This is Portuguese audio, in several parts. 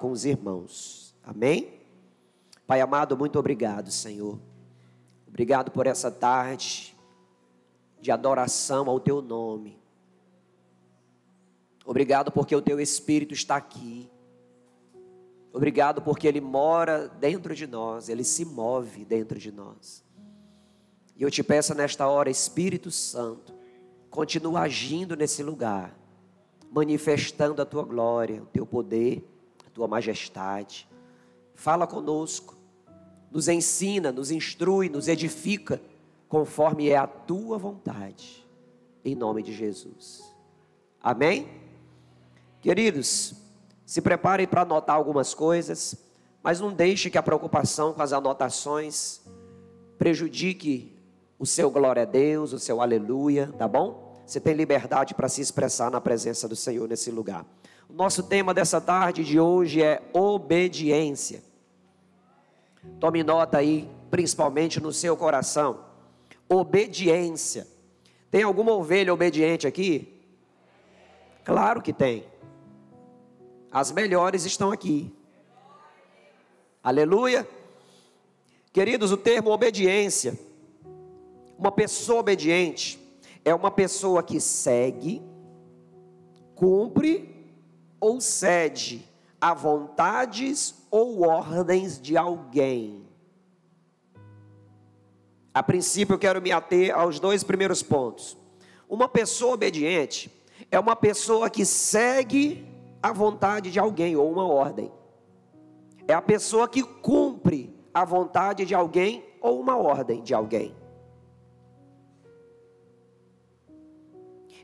com os irmãos. Amém? Pai amado, muito obrigado, Senhor. Obrigado por essa tarde de adoração ao Teu nome. Obrigado porque o Teu Espírito está aqui. Obrigado porque Ele mora dentro de nós, Ele se move dentro de nós. E eu te peço nesta hora, Espírito Santo, continua agindo nesse lugar, manifestando a Tua glória, o Teu poder, a Tua majestade. Fala conosco, nos ensina, nos instrui, nos edifica, conforme é a Tua vontade, em nome de Jesus. Amém? Queridos, se preparem para anotar algumas coisas, mas não deixe que a preocupação com as anotações prejudique o seu glória a Deus, o seu aleluia, tá bom? Você tem liberdade para se expressar na presença do Senhor nesse lugar. O nosso tema dessa tarde de hoje é obediência. Tome nota aí, principalmente no seu coração. Obediência. Tem alguma ovelha obediente aqui? Claro que tem. As melhores estão aqui. Aleluia. Queridos, o termo obediência, uma pessoa obediente é uma pessoa que segue, cumpre ou cede a vontades ou ordens de alguém. A princípio eu quero me ater aos dois primeiros pontos. Uma pessoa obediente é uma pessoa que segue a vontade de alguém ou uma ordem. É a pessoa que cumpre a vontade de alguém ou uma ordem de alguém.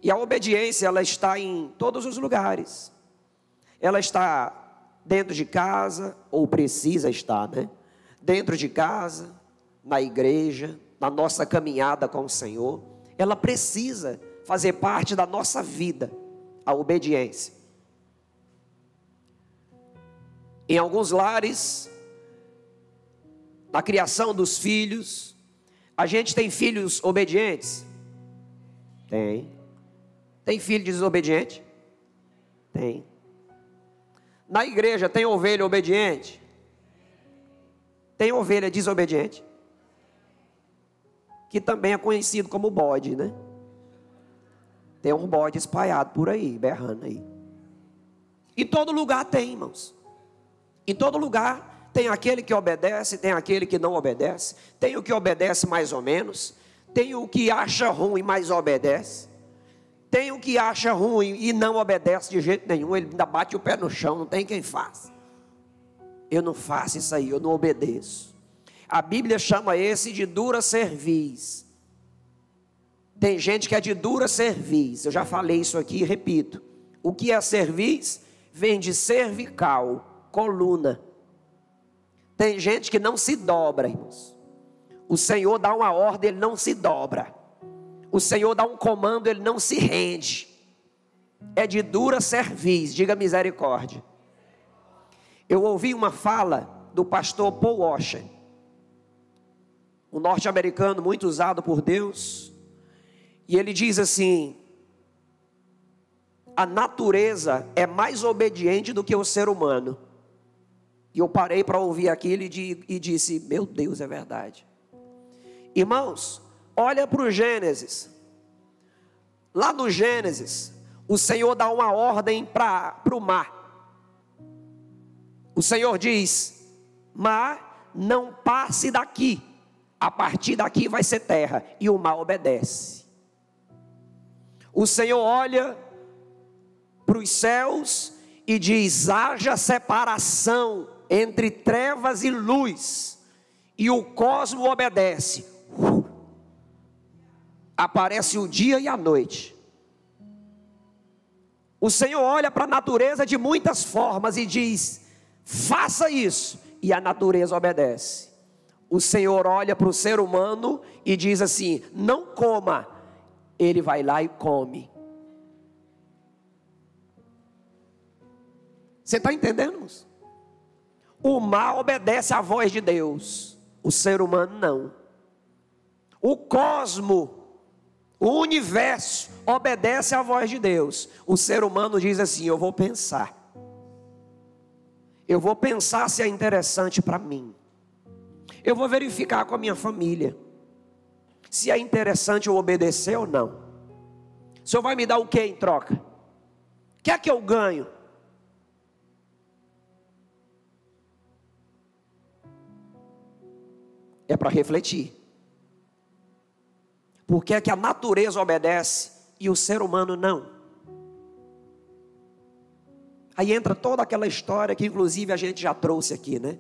E a obediência, ela está em todos os lugares. Ela está dentro de casa, ou precisa estar, né? Dentro de casa, na igreja, na nossa caminhada com o Senhor. Ela precisa fazer parte da nossa vida, a obediência. Em alguns lares, na criação dos filhos, a gente tem filhos obedientes? Tem. Tem filho desobediente? Tem. Na igreja tem ovelha obediente? Tem ovelha desobediente? Que também é conhecido como bode, né? Tem um bode espalhado por aí, berrando aí. Em todo lugar tem, irmãos. Em todo lugar tem aquele que obedece, tem aquele que não obedece. Tem o que obedece mais ou menos. Tem o que acha ruim, mas obedece. Tem o que acha ruim e não obedece de jeito nenhum. Ele ainda bate o pé no chão, não tem quem faça. Eu não faço isso aí, eu não obedeço. A Bíblia chama esse de dura cerviz. Tem gente que é de dura cerviz. Eu já falei isso aqui e repito. O que é cerviz? Vem de cervical, coluna. Tem gente que não se dobra, irmãos. O Senhor dá uma ordem, ele não se dobra. O Senhor dá um comando, ele não se rende. É de dura cerviz, diga misericórdia. Eu ouvi uma fala do pastor Paul Washer, um norte-americano muito usado por Deus. E ele diz assim: a natureza é mais obediente do que o ser humano. E eu parei para ouvir aquilo e disse: meu Deus, é verdade. Irmãos, olha para o Gênesis. Lá no Gênesis, o Senhor dá uma ordem para o mar. O Senhor diz: mar, não passe daqui. A partir daqui vai ser terra. E o mar obedece. O Senhor olha para os céus e diz: haja separação entre trevas e luz. E o cosmo obedece. Aparece o dia e a noite. O Senhor olha para a natureza de muitas formas e diz: faça isso. E a natureza obedece. O Senhor olha para o ser humano e diz assim: não coma. Ele vai lá e come. Você está entendendo, irmãos? O mar obedece à voz de Deus. O ser humano não. O cosmo, o universo obedece à voz de Deus. O ser humano diz assim: eu vou pensar. Eu vou pensar se é interessante para mim. Eu vou verificar com a minha família se é interessante eu obedecer ou não. O Senhor vai me dar o que em troca? O que é que eu ganho? É para refletir. Por que é que a natureza obedece e o ser humano não? Aí entra toda aquela história que inclusive a gente já trouxe aqui, né?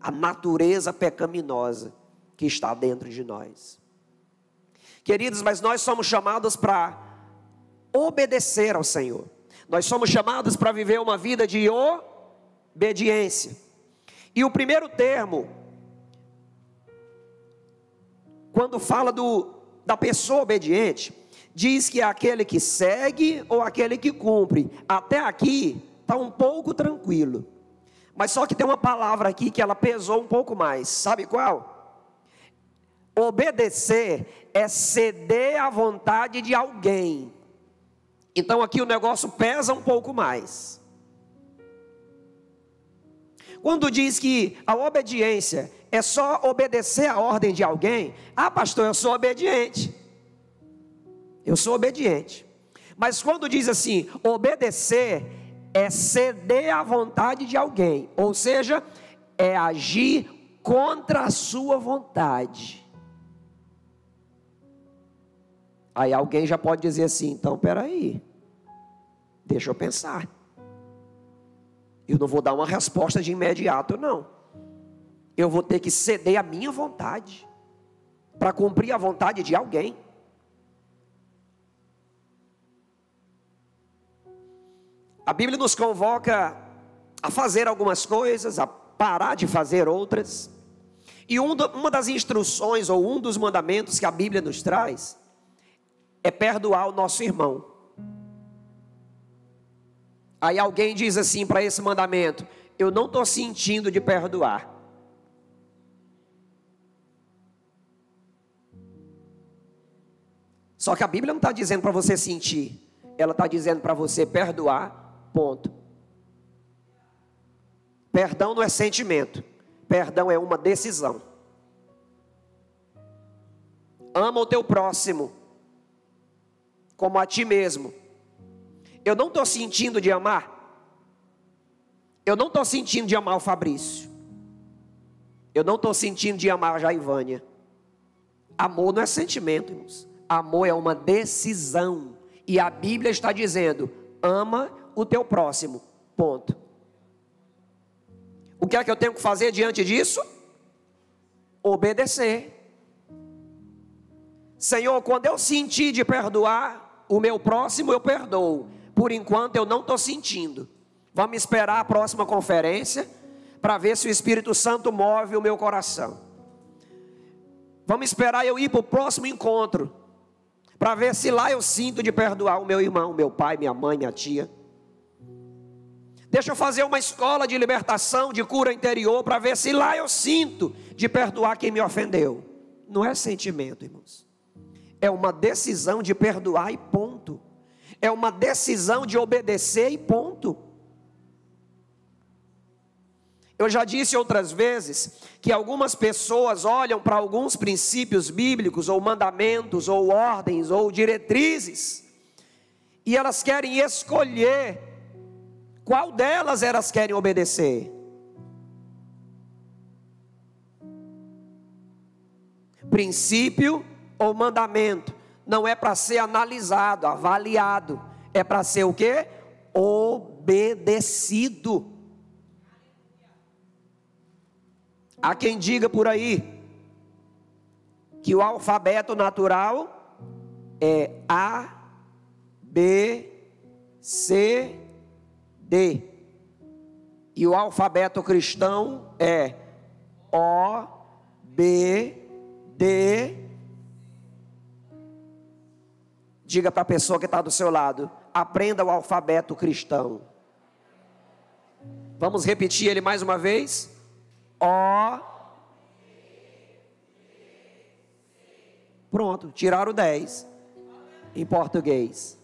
A natureza pecaminosa que está dentro de nós. Queridos, mas nós somos chamados para obedecer ao Senhor. Nós somos chamados para viver uma vida de obediência. E o primeiro termo, quando fala da pessoa obediente, diz que é aquele que segue ou aquele que cumpre. Até aqui está um pouco tranquilo. Mas só que tem uma palavra aqui que ela pesou um pouco mais. Sabe qual? Obedecer é ceder à vontade de alguém. Então aqui o negócio pesa um pouco mais. Quando diz que a obediência é só obedecer a ordem de alguém. Ah, pastor, eu sou obediente. Eu sou obediente. Mas quando diz assim, obedecer é ceder à vontade de alguém. Ou seja, é agir contra a sua vontade. Aí alguém já pode dizer assim, então peraí, deixa eu pensar. Eu não vou dar uma resposta de imediato, não. Eu vou ter que ceder a minha vontade para cumprir a vontade de alguém. A Bíblia nos convoca a fazer algumas coisas, a parar de fazer outras. E uma das instruções ou um dos mandamentos que a Bíblia nos traz é perdoar o nosso irmão. Aí alguém diz assim para esse mandamento, eu não estou sentindo de perdoar. Só que a Bíblia não está dizendo para você sentir, ela está dizendo para você perdoar, ponto. Perdão não é sentimento, perdão é uma decisão. Ama o teu próximo como a ti mesmo. Eu não estou sentindo de amar. Eu não estou sentindo de amar o Fabrício. Eu não estou sentindo de amar a Jaivânia. Amor não é sentimento, irmãos. Amor é uma decisão. E a Bíblia está dizendo, ama o teu próximo, ponto. O que é que eu tenho que fazer diante disso? Obedecer. Senhor, quando eu sentir de perdoar o meu próximo, eu perdoo. Por enquanto eu não estou sentindo. Vamos esperar a próxima conferência para ver se o Espírito Santo move o meu coração. Vamos esperar eu ir para o próximo encontro para ver se lá eu sinto de perdoar o meu irmão, meu pai, minha mãe, minha tia. Deixa eu fazer uma escola de libertação, de cura interior, para ver se lá eu sinto de perdoar quem me ofendeu. Não é sentimento, irmãos. É uma decisão de perdoar e ponto. É uma decisão de obedecer e ponto. Eu já disse outras vezes que algumas pessoas olham para alguns princípios bíblicos, ou mandamentos, ou ordens, ou diretrizes, e elas querem escolher qual delas elas querem obedecer. Princípio ou mandamento não é para ser analisado, avaliado, é para ser o quê? Obedecido. Há quem diga por aí que o alfabeto natural é A, B, C, D. E o alfabeto cristão é O, B, D. Diga para a pessoa que está do seu lado, aprenda o alfabeto cristão. Vamos repetir ele mais uma vez? O. Pronto, tiraram 10 em português.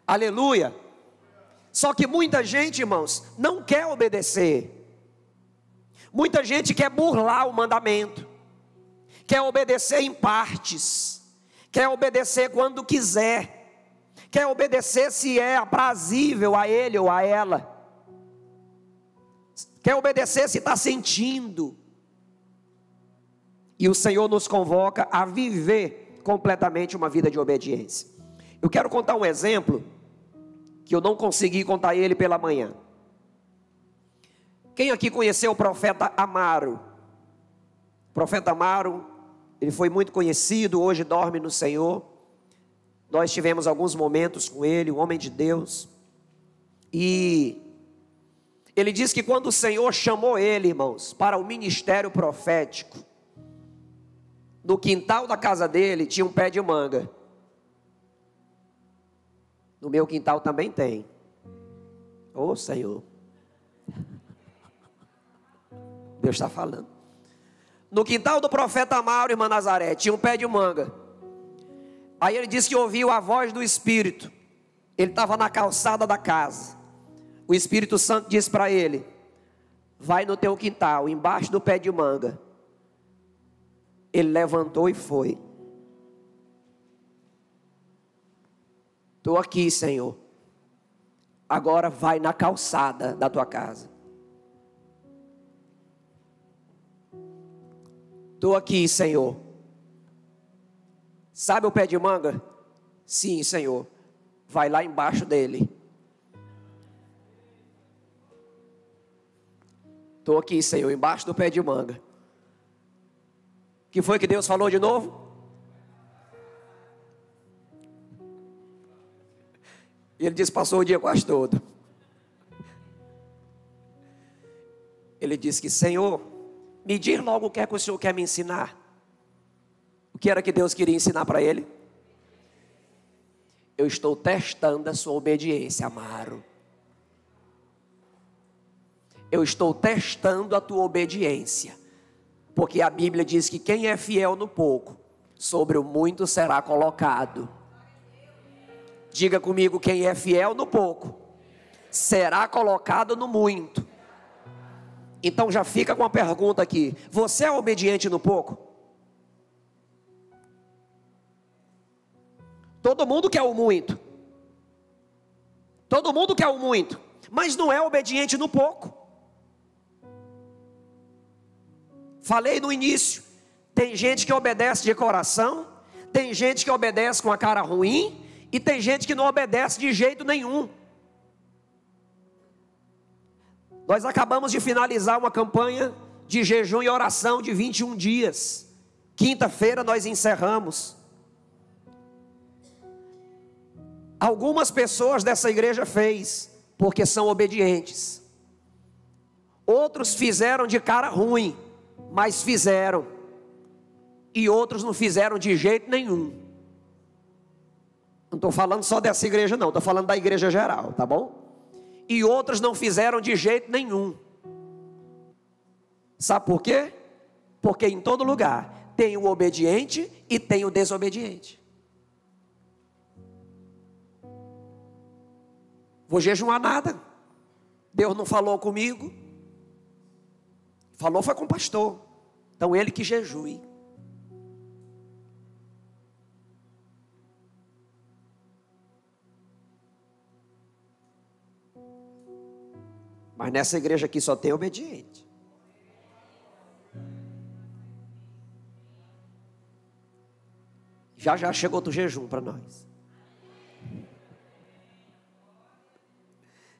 Aleluia. Só que muita gente, irmãos, não quer obedecer. Muita gente quer burlar o mandamento, quer obedecer em partes, quer obedecer quando quiser, quer obedecer se é aprazível a ele ou a ela, quer obedecer se está sentindo. E o Senhor nos convoca a viver completamente uma vida de obediência. Eu quero contar um exemplo, que eu não consegui contar ele pela manhã. Quem aqui conheceu o profeta Amaro? O profeta Amaro, ele foi muito conhecido, hoje dorme no Senhor. Nós tivemos alguns momentos com ele, um homem de Deus. E ele diz que quando o Senhor chamou ele, irmãos, para o ministério profético, no quintal da casa dele tinha um pé de manga. No meu quintal também tem. Ô Senhor, Deus está falando. No quintal do profeta Amaro, irmã Nazaré, tinha um pé de manga. Aí ele disse que ouviu a voz do Espírito. Ele estava na calçada da casa. O Espírito Santo disse para ele: vai no teu quintal, embaixo do pé de manga. Ele levantou e foi. Estou aqui, Senhor. Agora vai na calçada da tua casa. Estou aqui, Senhor. Sabe o pé de manga? Sim, Senhor. Vai lá embaixo dele. Estou aqui, Senhor, embaixo do pé de manga. O que foi que Deus falou de novo? E ele disse, passou o dia quase todo. Ele disse que, Senhor, me diz logo o que é que o Senhor quer me ensinar. O que era que Deus queria ensinar para ele? Eu estou testando a sua obediência, Amaro. Eu estou testando a tua obediência. Porque a Bíblia diz que quem é fiel no pouco, sobre o muito será colocado. Diga comigo, quem é fiel no pouco, será colocado no muito. Então já fica com a pergunta aqui: você é obediente no pouco? Todo mundo quer o muito. Todo mundo quer o muito, mas não é obediente no pouco. Falei no início, tem gente que obedece de coração, tem gente que obedece com a cara ruim, e tem gente que não obedece de jeito nenhum. Nós acabamos de finalizar uma campanha de jejum e oração de 21 dias. Quinta-feira nós encerramos. Algumas pessoas dessa igreja fez, porque são obedientes. Outros fizeram de cara ruim, mas fizeram. E outros não fizeram de jeito nenhum. Não estou falando só dessa igreja não, estou falando da igreja geral, tá bom? E outros não fizeram de jeito nenhum. Sabe por quê? Porque em todo lugar tem o obediente e tem o desobediente. Vou jejuar nada. Deus não falou comigo. Falou foi com o pastor. Então ele que jejue. Mas nessa igreja aqui só tem obediente. Já chegou do jejum para nós.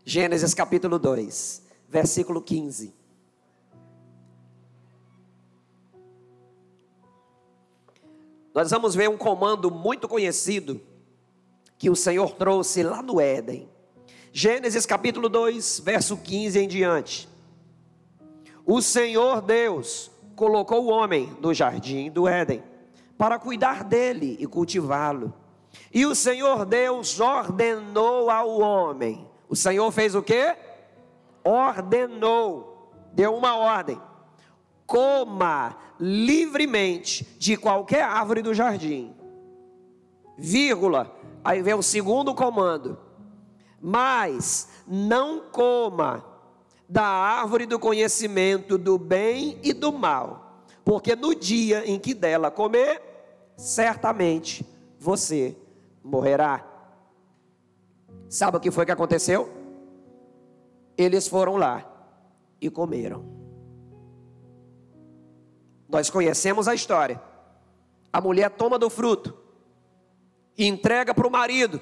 Gênesis capítulo 2, versículo 15. Nós vamos ver um comando muito conhecido que o Senhor trouxe lá no Éden. Gênesis capítulo 2, verso 15 em diante. O Senhor Deus colocou o homem no jardim do Éden para cuidar dele e cultivá-lo. E o Senhor Deus ordenou ao homem. O Senhor fez o quê? Ordenou, deu uma ordem: coma livremente de qualquer árvore do jardim, vírgula, aí vem o segundo comando: mas não coma da árvore do conhecimento do bem e do mal, porque no dia em que dela comer, certamente você morrerá. Sabe o que foi que aconteceu? Eles foram lá e comeram. Nós conhecemos a história. A mulher toma do fruto e entrega para o marido.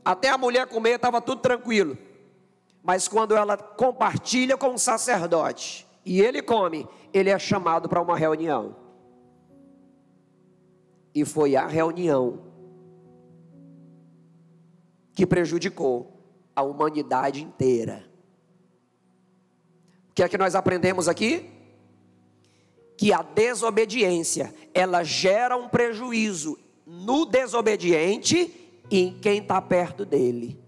Até a mulher comer estava tudo tranquilo. Mas quando ela compartilha com o sacerdote e ele come, ele é chamado para uma reunião. E foi a reunião que prejudicou a humanidade inteira. O que é que nós aprendemos aqui? Que a desobediência, ela gera um prejuízo no desobediente e em quem está perto dele.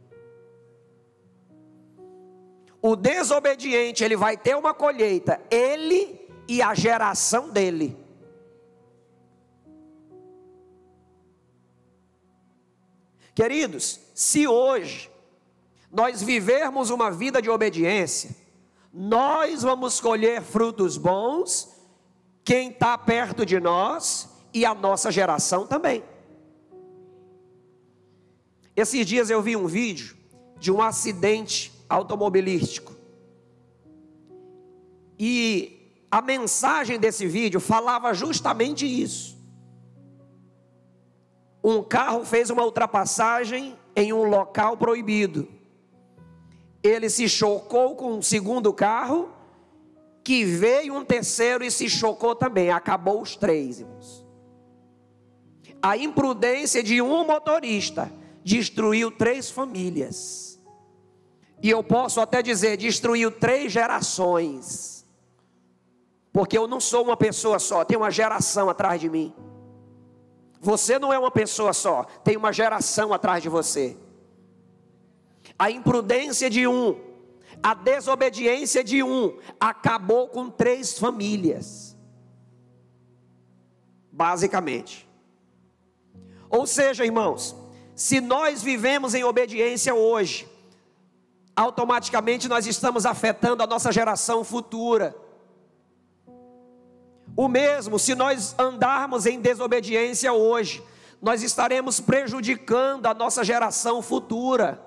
O desobediente, ele vai ter uma colheita, ele e a geração dele. Queridos, se hoje nós vivermos uma vida de obediência, nós vamos colher frutos bons, quem está perto de nós e a nossa geração também. Esses dias eu vi um vídeo de um acidente automobilístico. E a mensagem desse vídeo falava justamente isso. Um carro fez uma ultrapassagem em um local proibido. Ele se chocou com um segundo carro, que veio um terceiro e se chocou também. Acabou os três, irmãos. A imprudência de um motorista destruiu 3 famílias. E eu posso até dizer, destruiu 3 gerações. Porque eu não sou uma pessoa só, tem uma geração atrás de mim. Você não é uma pessoa só, tem uma geração atrás de você. A imprudência de um, a desobediência de um, acabou com 3 famílias. Basicamente. Ou seja, irmãos, se nós vivemos em obediência hoje, automaticamente nós estamos afetando a nossa geração futura. O mesmo, se nós andarmos em desobediência hoje, nós estaremos prejudicando a nossa geração futura.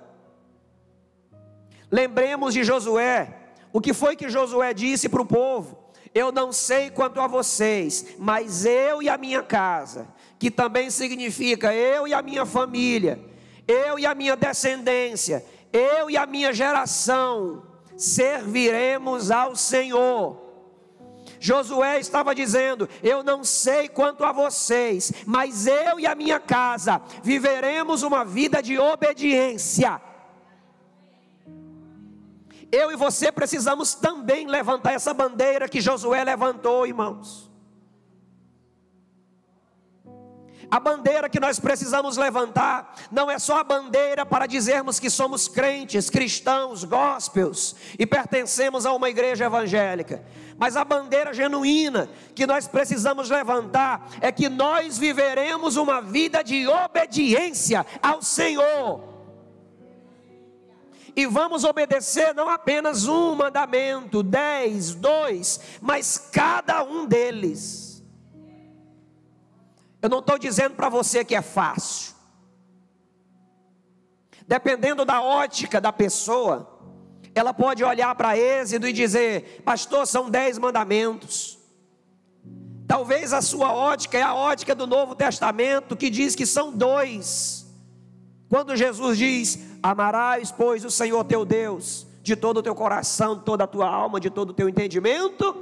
Lembremos de Josué. O que foi que Josué disse para o povo? Eu não sei quanto a vocês, mas eu e a minha casa, que também significa eu e a minha família, eu e a minha descendência, eu e a minha geração, serviremos ao Senhor. Josué estava dizendo, eu não sei quanto a vocês, mas eu e a minha casa viveremos uma vida de obediência. Eu e você precisamos também levantar essa bandeira que Josué levantou, irmãos. A bandeira que nós precisamos levantar não é só a bandeira para dizermos que somos crentes, cristãos, gospels e pertencemos a uma igreja evangélica. Mas a bandeira genuína que nós precisamos levantar é que nós viveremos uma vida de obediência ao Senhor. E vamos obedecer não apenas um mandamento, 10, 2, mas cada um deles. Eu não estou dizendo para você que é fácil. Dependendo da ótica da pessoa, ela pode olhar para Êxodo e dizer, pastor, são 10 mandamentos. Talvez a sua ótica é a ótica do Novo Testamento, que diz que são 2. Quando Jesus diz, amarás, pois, o Senhor teu Deus, de todo o teu coração, de toda a tua alma, de todo o teu entendimento,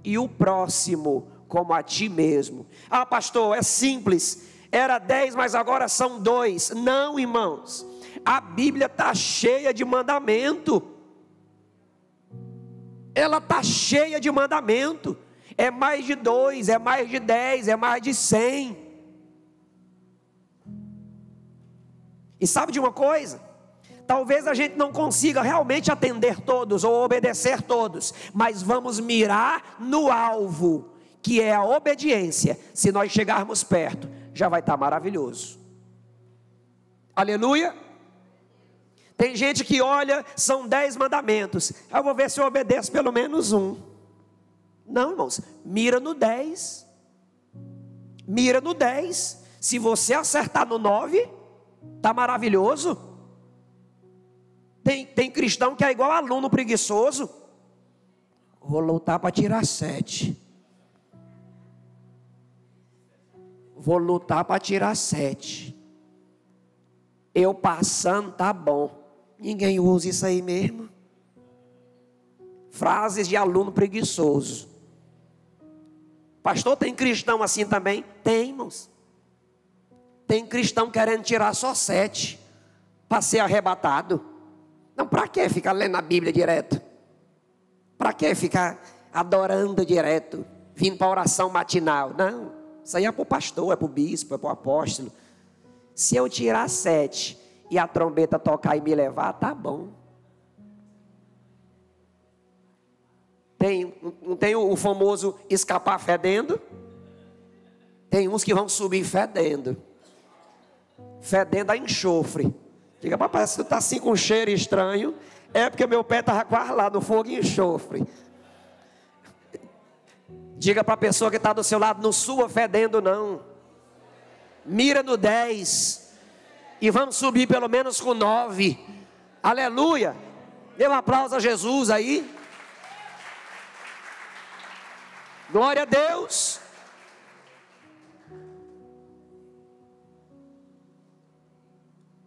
e o próximo como a ti mesmo. Ah, pastor, é simples, era 10, mas agora são 2. Não, irmãos, a Bíblia está cheia de mandamento. Ela está cheia de mandamento. É mais de 2, é mais de 10, é mais de 100. E sabe de uma coisa? Talvez a gente não consiga realmente atender todos ou obedecer todos, mas vamos mirar no alvo, que é a obediência. Se nós chegarmos perto, já vai estar maravilhoso. Aleluia. Tem gente que olha, são 10 mandamentos. Eu vou ver se eu obedeço pelo menos um. Não, irmãos, mira no 10. Mira no 10. Se você acertar no 9, está maravilhoso. Tem cristão que é igual aluno preguiçoso. Vou lutar para tirar 7. Vou lutar para tirar 7. Eu passando, tá bom. Ninguém usa isso aí mesmo. Frases de aluno preguiçoso. Pastor, tem cristão assim também? Tem, irmãos. Tem cristão querendo tirar só 7 para ser arrebatado. Não, para que ficar lendo a Bíblia direto? Para que ficar adorando direto? Vindo para a oração matinal? Não, isso aí é para o pastor, é para o bispo, é para o apóstolo. Se eu tirar 7 e a trombeta tocar e me levar, tá bom. Não tem o famoso escapar fedendo? Tem uns que vão subir fedendo. Fedendo a enxofre. Diga, papai, se tu está assim com um cheiro estranho, é porque meu pé estava quase lá no fogo e enxofre. Diga para a pessoa que está do seu lado, não suba fedendo não. Mira no 10. E vamos subir pelo menos com 9. Aleluia. Dê um aplauso a Jesus aí. Glória a Deus.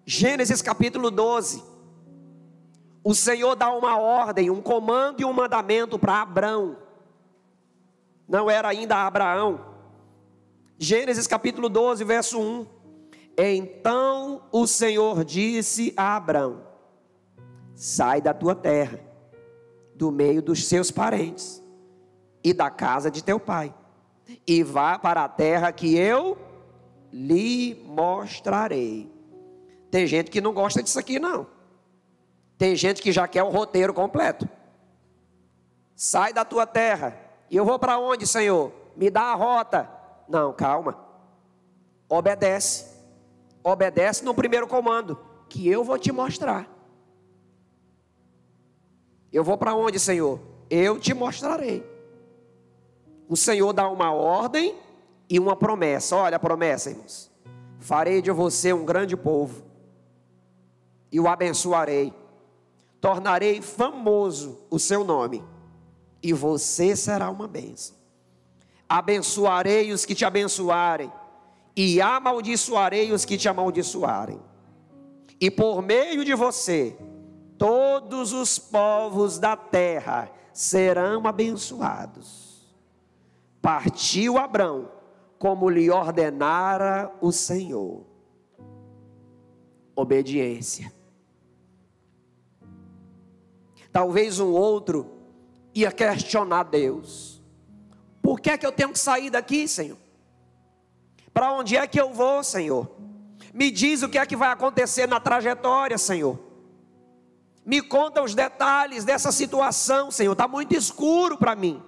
Gênesis capítulo 12. O Senhor dá uma ordem, um comando e um mandamento para Abrão. Não era ainda Abraão. Gênesis capítulo 12, verso 1. Então o Senhor disse a Abrão: sai da tua terra, do meio dos seus parentes e da casa de teu pai, e vá para a terra que eu lhe mostrarei. Tem gente que não gosta disso aqui não. Tem gente que já quer o roteiro completo. Sai da tua terra. E eu vou para onde, Senhor? Me dá a rota. Não, calma. Obedece. Obedece no primeiro comando, que eu vou te mostrar. Eu vou para onde, Senhor? Eu te mostrarei. O Senhor dá uma ordem e uma promessa. Olha a promessa, irmãos. Farei de você um grande povo e o abençoarei. Tornarei famoso o seu nome e você será uma bênção. Abençoarei os que te abençoarem e amaldiçoarei os que te amaldiçoarem. E por meio de você, todos os povos da terra serão abençoados. Partiu Abrão, como lhe ordenara o Senhor. Obediência. Talvez um outro ia questionar Deus. Por que é que eu tenho que sair daqui, Senhor? Para onde é que eu vou, Senhor? Me diz o que é que vai acontecer na trajetória, Senhor. Me conta os detalhes dessa situação, Senhor. Está muito escuro para mim.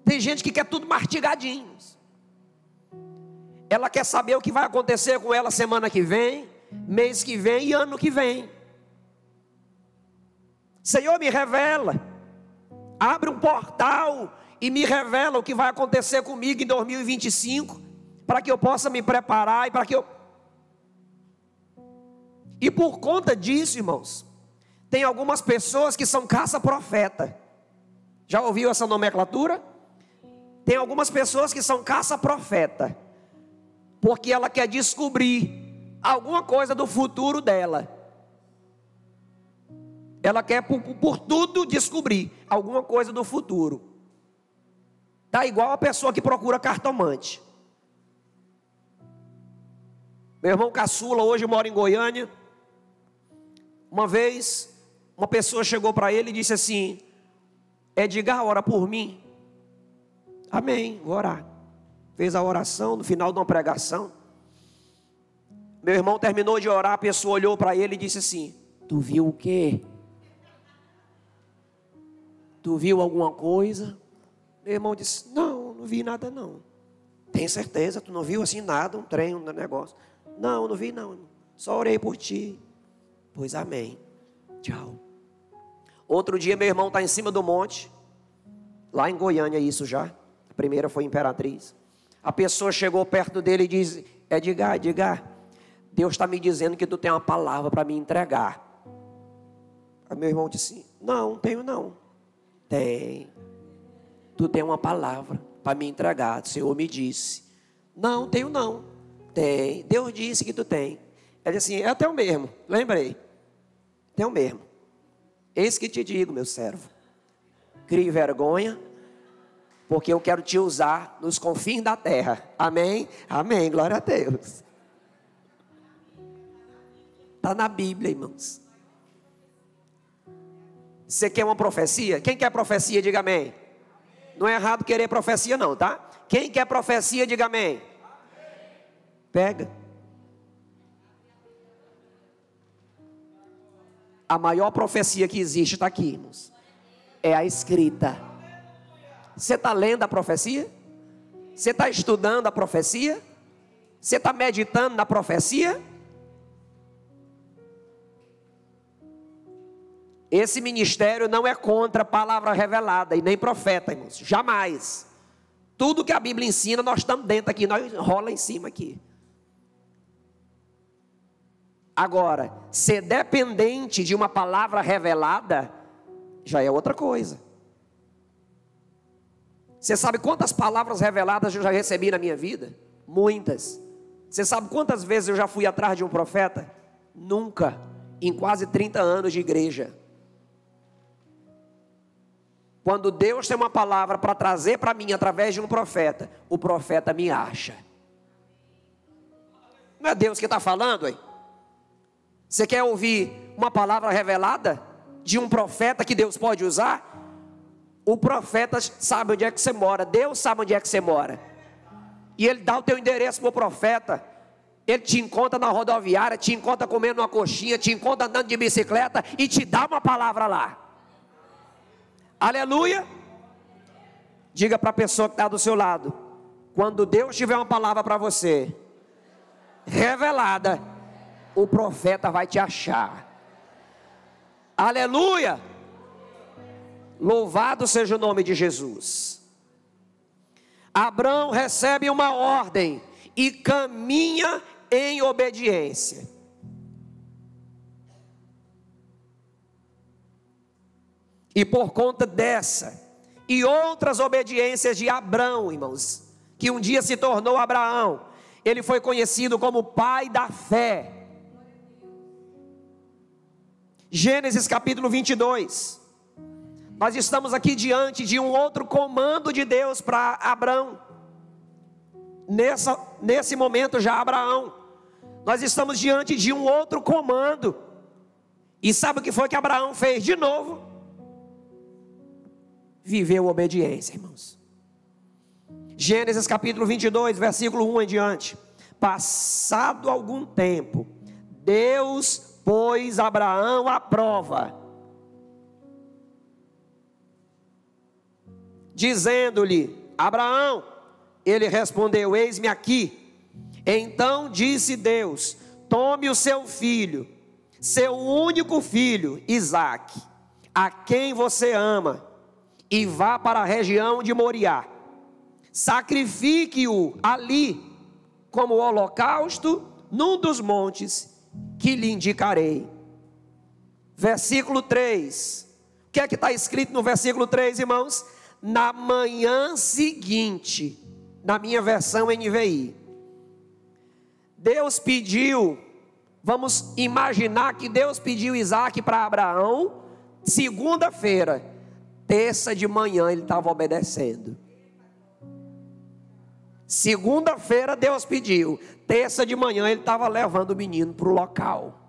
Tem gente que quer tudo mastigadinho. Ela quer saber o que vai acontecer com ela semana que vem, mês que vem e ano que vem. Senhor, me revela. Abre um portal e me revela o que vai acontecer comigo em 2025, para que eu possa me preparar e para que eu... E por conta disso, irmãos, tem algumas pessoas que são caça-profeta. Já ouviu essa nomenclatura? Tem algumas pessoas que são caça-profeta, porque ela quer descobrir alguma coisa do futuro dela. Ela quer por tudo descobrir alguma coisa do futuro. Está igual a pessoa que procura cartomante. Meu irmão caçula hoje mora em Goiânia. Uma vez, uma pessoa chegou para ele e disse assim: Edgar, ora por mim. Amém, vou orar. Fez a oração no final de uma pregação. Meu irmão terminou de orar, a pessoa olhou para ele e disse assim: tu viu o quê? Tu viu alguma coisa? Meu irmão disse: não vi nada não. Tem certeza? Tu não viu assim nada, um trem, um negócio? Não vi não. Só orei por ti. Pois amém. Tchau. Outro dia meu irmão está em cima do monte, lá em Goiânia isso já. A primeira foi Imperatriz. A pessoa chegou perto dele e disse: Edgar, Deus está me dizendo que tu tem uma palavra para me entregar. Aí meu irmão disse: não, tenho não. Tem. Tu tem uma palavra para me entregar. O Senhor me disse. Não, tenho não. Tem. Deus disse que tu tem. Ele disse assim: é teu mesmo. Lembrei. Teu mesmo. Eis que te digo, meu servo. Crie vergonha, porque eu quero te usar nos confins da terra. Amém? Amém. Glória a Deus. Está na Bíblia, irmãos. Você quer uma profecia? Quem quer profecia, diga amém. Não é errado querer profecia não, tá? Quem quer profecia, diga amém. Pega. A maior profecia que existe está aqui, irmãos. É a escrita. Você está lendo a profecia? Você está estudando a profecia? Você está meditando na profecia? Esse ministério não é contra a palavra revelada e nem profeta, irmãos. Jamais. Tudo que a Bíblia ensina, nós estamos dentro aqui, nós rola em cima aqui. Agora, ser dependente de uma palavra revelada já é outra coisa. Você sabe quantas palavras reveladas eu já recebi na minha vida? Muitas. Você sabe quantas vezes eu já fui atrás de um profeta? Nunca. Em quase 30 anos de igreja. Quando Deus tem uma palavra para trazer para mim através de um profeta, o profeta me acha. Não é Deus que está falando, hein? Você quer ouvir uma palavra revelada de um profeta que Deus pode usar? O profeta sabe onde é que você mora. Deus sabe onde é que você mora. E Ele dá o teu endereço para o profeta. Ele te encontra na rodoviária, te encontra comendo uma coxinha, te encontra andando de bicicleta e te dá uma palavra lá. Aleluia. Diga para a pessoa que está do seu lado: quando Deus tiver uma palavra para você revelada, o profeta vai te achar. Aleluia. Louvado seja o nome de Jesus. Abraão recebe uma ordem e caminha em obediência. E por conta dessa e outras obediências de Abrão, irmãos, que um dia se tornou Abraão, ele foi conhecido como pai da fé. Gênesis capítulo 22. Nós estamos aqui diante de um outro comando de Deus para Abrão. Nesse momento já Abraão, nós estamos diante de um outro comando. E sabe o que foi que Abraão fez de novo? Viveu obediência, irmãos. Gênesis capítulo 22, versículo 1 em diante. Passado algum tempo, Deus pôs Abraão à prova, dizendo-lhe: Abraão. Ele respondeu: eis-me aqui. Então disse Deus: tome o seu filho, seu único filho, Isaque, a quem você ama, e vá para a região de Moriá. Sacrifique-o ali como holocausto num dos montes que lhe indicarei. Versículo 3. O que é que está escrito no versículo 3, irmãos? Na manhã seguinte, na minha versão NVI, Deus pediu, vamos imaginar que Deus pediu Isaque para Abraão, segunda-feira, terça de manhã ele estava obedecendo. Segunda-feira Deus pediu, terça de manhã ele estava levando o menino para o local.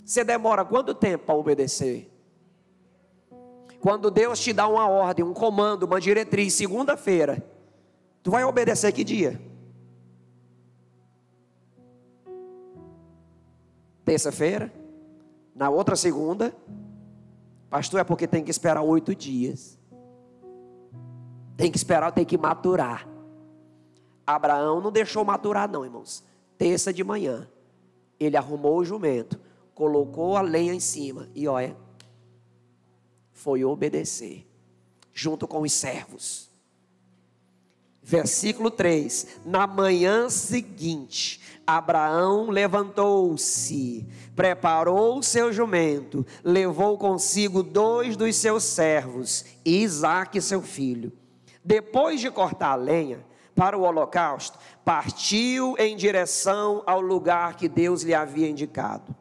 Você demora quanto tempo para obedecer? Quando Deus te dá uma ordem, um comando, uma diretriz, segunda-feira, tu vai obedecer que dia? Terça-feira? Na outra segunda? Pastor, é porque tem que esperar 8 dias. Tem que esperar, tem que maturar. Abraão não deixou maturar não, irmãos. terça de manhã, ele arrumou o jumento, colocou a lenha em cima e olha, foi obedecer, junto com os servos. Versículo 3: na manhã seguinte, Abraão levantou-se, preparou o seu jumento, levou consigo 2 dos seus servos e Isaque seu filho. Depois de cortar a lenha para o holocausto, partiu em direção ao lugar que Deus lhe havia indicado.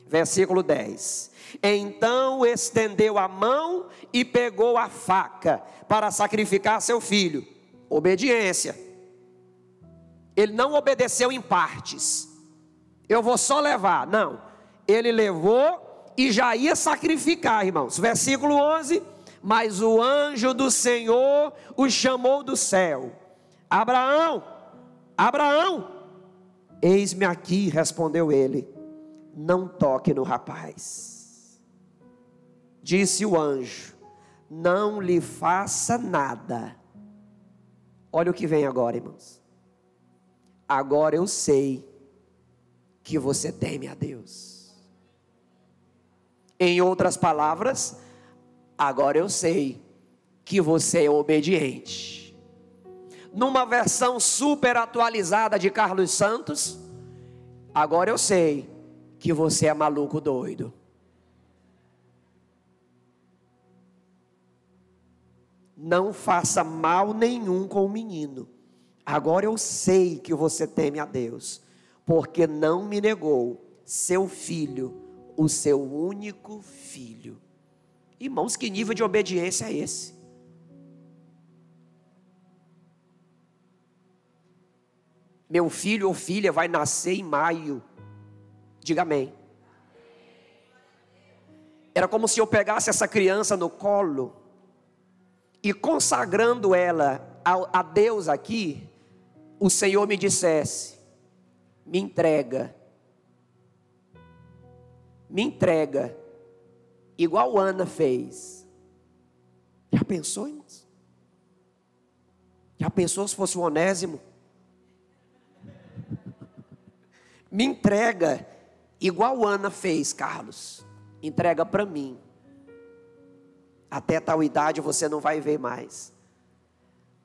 Versículo 10: então estendeu a mão e pegou a faca para sacrificar seu filho. Obediência. Ele não obedeceu em partes. Eu vou só levar. Não. Ele levou e já ia sacrificar, irmãos. Versículo 11: mas o anjo do Senhor o chamou do céu. Abraão, Abraão. Eis-me aqui, respondeu ele. Não toque no rapaz. Disse o anjo: não lhe faça nada. Olha o que vem agora, irmãos. Agora eu sei que você teme a Deus. Em outras palavras, agora eu sei que você é obediente. Numa versão super atualizada de Carlos Santos, agora eu sei que você é maluco doido. Não faça mal nenhum com o menino. Agora eu sei que você teme a Deus, porque não me negou seu filho, o seu único filho. Irmãos, que nível de obediência é esse? Meu filho ou filha vai nascer em maio. Diga amém. Era como se eu pegasse essa criança no colo e, consagrando ela a Deus aqui, o Senhor me dissesse: me entrega, igual Ana fez. Já pensou, irmãos? Já pensou se fosse o Onésimo? Me entrega, igual Ana fez, Carlos. Entrega para mim. Até tal idade você não vai ver mais.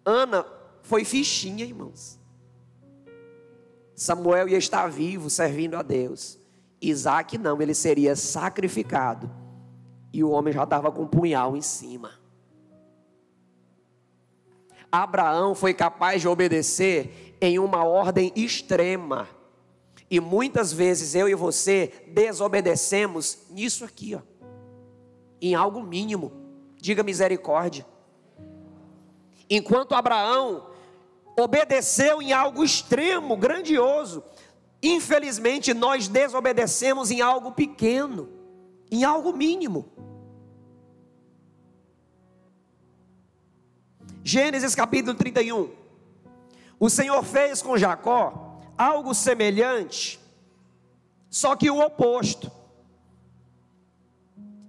Ana foi fichinha, irmãos. Samuel ia estar vivo, servindo a Deus. Isaque não, ele seria sacrificado. E o homem já estava com um punhal em cima. Abraão foi capaz de obedecer em uma ordem extrema. E muitas vezes eu e você desobedecemos nisso aqui, ó, em algo mínimo. Diga misericórdia. Enquanto Abraão obedeceu em algo extremo, grandioso, infelizmente nós desobedecemos em algo pequeno, em algo mínimo. Gênesis capítulo 31. O Senhor fez com Jacó algo semelhante, só que o oposto.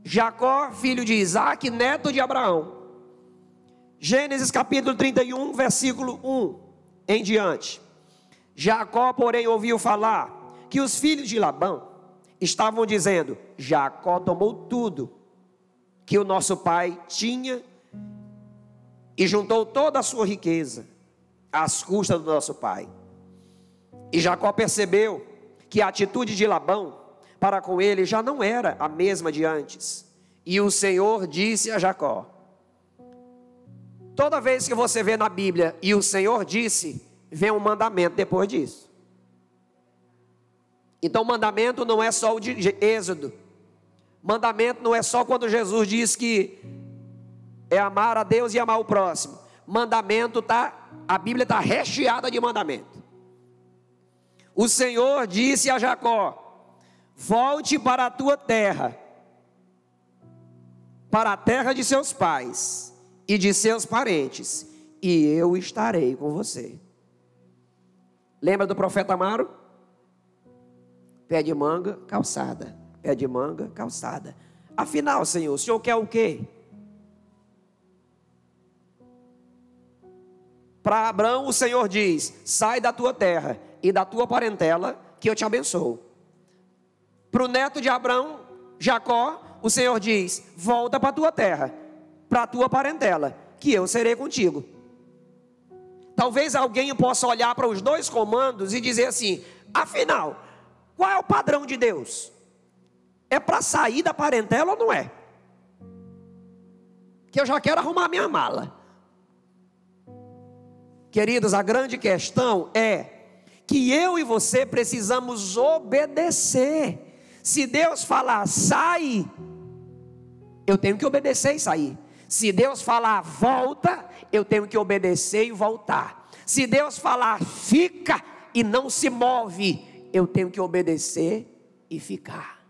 Jacó, filho de Isaque, neto de Abraão. Gênesis capítulo 31, versículo 1 em diante. Jacó, porém, ouviu falar que os filhos de Labão estavam dizendo: Jacó tomou tudo que o nosso pai tinha e juntou toda a sua riqueza às custas do nosso pai. E Jacó percebeu que a atitude de Labão para com ele já não era a mesma de antes. E o Senhor disse a Jacó. Toda vez que você vê na Bíblia e o Senhor disse, vem um mandamento depois disso. Então mandamento não é só o de Êxodo. Mandamento não é só quando Jesus diz que é amar a Deus e amar o próximo. Mandamento a Bíblia está recheada de mandamento. O Senhor disse a Jacó: volte para a tua terra, para a terra de seus pais e de seus parentes, e eu estarei com você. Lembra do profeta Amaro? Pé de manga, calçada. Pé de manga, calçada. Afinal, Senhor, o Senhor quer o quê? Para Abraão o Senhor diz: sai da tua terra, e da tua parentela que eu te abençoo. Para o neto de Abraão, Jacó, o Senhor diz: volta para a tua terra, para a tua parentela, que eu serei contigo. Talvez alguém possa olhar para os dois comandos e dizer assim: afinal, qual é o padrão de Deus? É para sair da parentela ou não é? Que eu já quero arrumar minha mala. Queridos, a grande questão é que eu e você precisamos obedecer. Se Deus falar sai, eu tenho que obedecer e sair. Se Deus falar volta, eu tenho que obedecer e voltar. Se Deus falar fica e não se move, eu tenho que obedecer e ficar.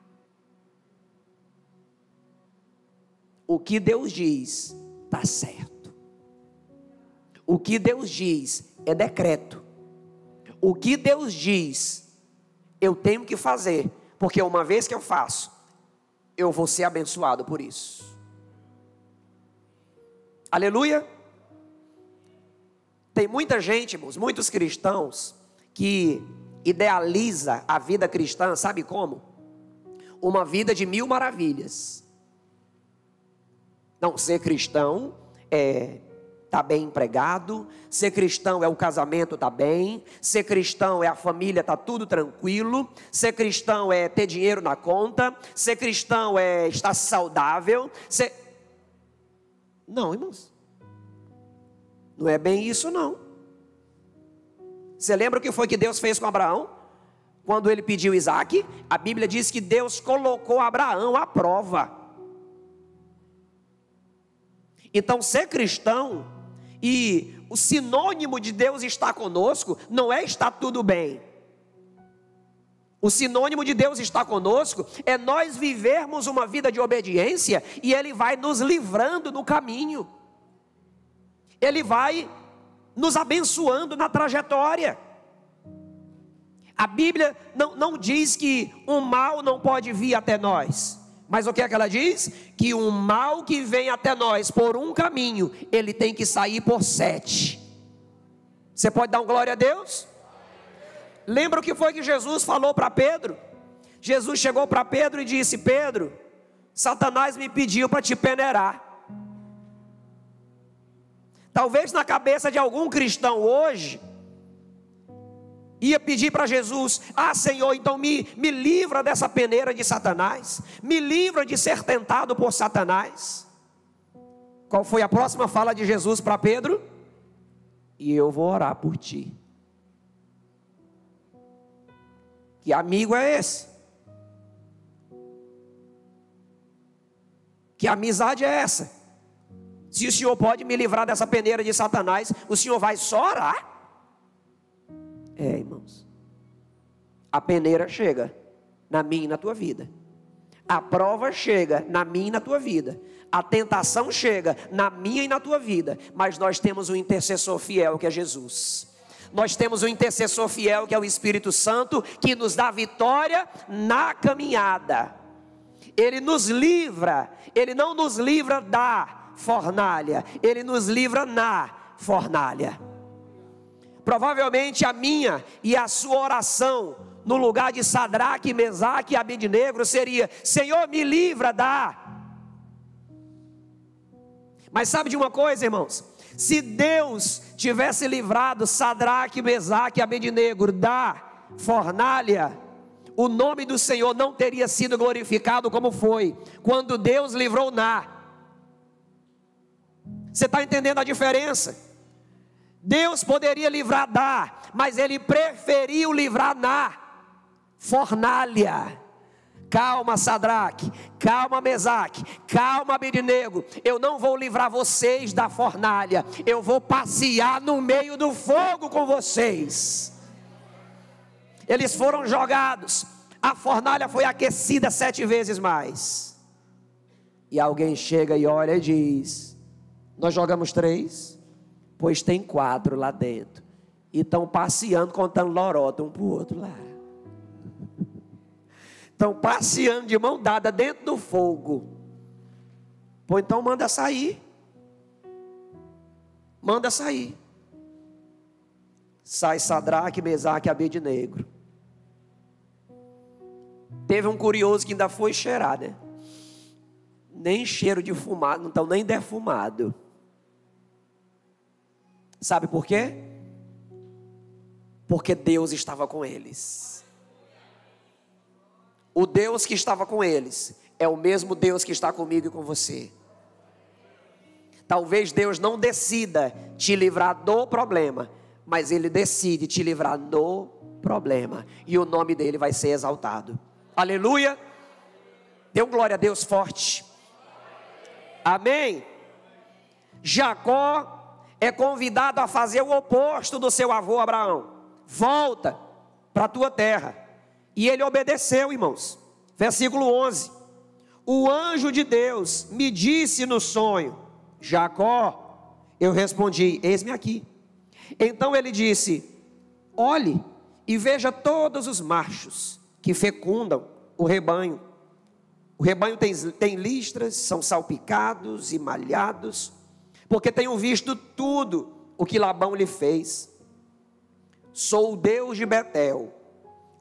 O que Deus diz está certo. O que Deus diz é decreto. O que Deus diz, eu tenho que fazer, porque uma vez que eu faço, eu vou ser abençoado por isso. Aleluia. Tem muita gente, irmãos, muitos cristãos, que idealiza a vida cristã, sabe como? Uma vida de 1000 maravilhas. Não, ser cristão tá bem empregado, ser cristão é o casamento tá bem, ser cristão é a família tá tudo tranquilo, ser cristão é ter dinheiro na conta, ser cristão é estar saudável, Não, irmãos, não é bem isso não. Você lembra o que foi que Deus fez com Abraão? Quando ele pediu Isaac, a Bíblia diz que Deus colocou Abraão à prova. Então, ser cristão e o sinônimo de Deus estar conosco não é estar tudo bem. O sinônimo de Deus estar conosco é nós vivermos uma vida de obediência e Ele vai nos livrando no caminho. Ele vai nos abençoando na trajetória. A Bíblia não diz que um mal não pode vir até nós. Mas o que é que ela diz? Que o mal que vem até nós por um caminho, ele tem que sair por 7. Você pode dar um glória a Deus? Lembra o que foi que Jesus falou para Pedro? Jesus chegou para Pedro e disse: Pedro, Satanás me pediu para te peneirar. Talvez na cabeça de algum cristão hoje, ia pedir para Jesus: ah, Senhor, então me livra dessa peneira de Satanás, me livra de ser tentado por Satanás. Qual foi a próxima fala de Jesus para Pedro? E eu vou orar por ti. Que amigo é esse? Que amizade é essa? Se o Senhor pode me livrar dessa peneira de Satanás, o Senhor vai só orar? Irmãos, a peneira chega na minha e na tua vida, a prova chega na minha e na tua vida, a tentação chega na minha e na tua vida, mas nós temos um intercessor fiel que é Jesus. Nós temos um intercessor fiel que é o Espírito Santo, que nos dá vitória na caminhada. Ele nos livra, Ele não nos livra da fornalha, Ele nos livra na fornalha. Provavelmente a minha e a sua oração no lugar de Sadraque, Mesaque e Abednego seria: Senhor, me livra da... Mas sabe de uma coisa, irmãos? Se Deus tivesse livrado Sadraque, Mesaque e Abednego da fornalha, o nome do Senhor não teria sido glorificado como foi quando Deus livrou Na. Você está entendendo a diferença? Deus poderia livrar da, mas Ele preferiu livrar na fornalha. Calma, Sadraque, calma, Mesaque, calma, Abednego, eu não vou livrar vocês da fornalha, eu vou passear no meio do fogo com vocês. Eles foram jogados, a fornalha foi aquecida 7 vezes mais. E alguém chega e olha e diz: nós jogamos 3, pois tem 4 lá dentro, e estão passeando, contando lorota um para o outro lá. Estão passeando de mão dada dentro do fogo. Pô, então manda sair. Manda sair. sai Sadraque, Mesaque e Abednego. Teve um curioso que ainda foi cheirar, né? Nem cheiro de fumado, não estão nem defumado. Sabe por quê? Porque Deus estava com eles. O Deus que estava com eles é o mesmo Deus que está comigo e com você. Talvez Deus não decida te livrar do problema, mas Ele decide te livrar no problema. E o nome dele vai ser exaltado. Aleluia. Dê um glória a Deus forte. Amém. Jacó é convidado a fazer o oposto do seu avô Abraão. Volta para a tua terra. E ele obedeceu, irmãos. Versículo 11. O anjo de Deus me disse no sonho: Jacó. Eu respondi: eis-me aqui. Então ele disse: olhe e veja todos os machos que fecundam o rebanho. O rebanho tem listras, são salpicados e malhados, porque tenho visto tudo o que Labão lhe fez. Sou o Deus de Betel,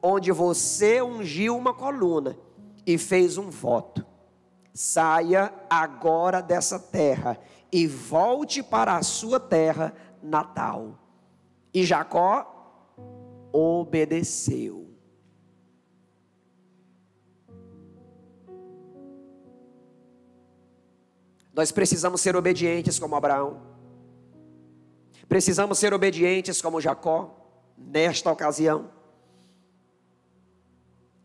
onde você ungiu uma coluna e fez um voto. Saia agora dessa terra e volte para a sua terra natal. E Jacó obedeceu. Nós precisamos ser obedientes como Abraão. Precisamos ser obedientes como Jacó, nesta ocasião.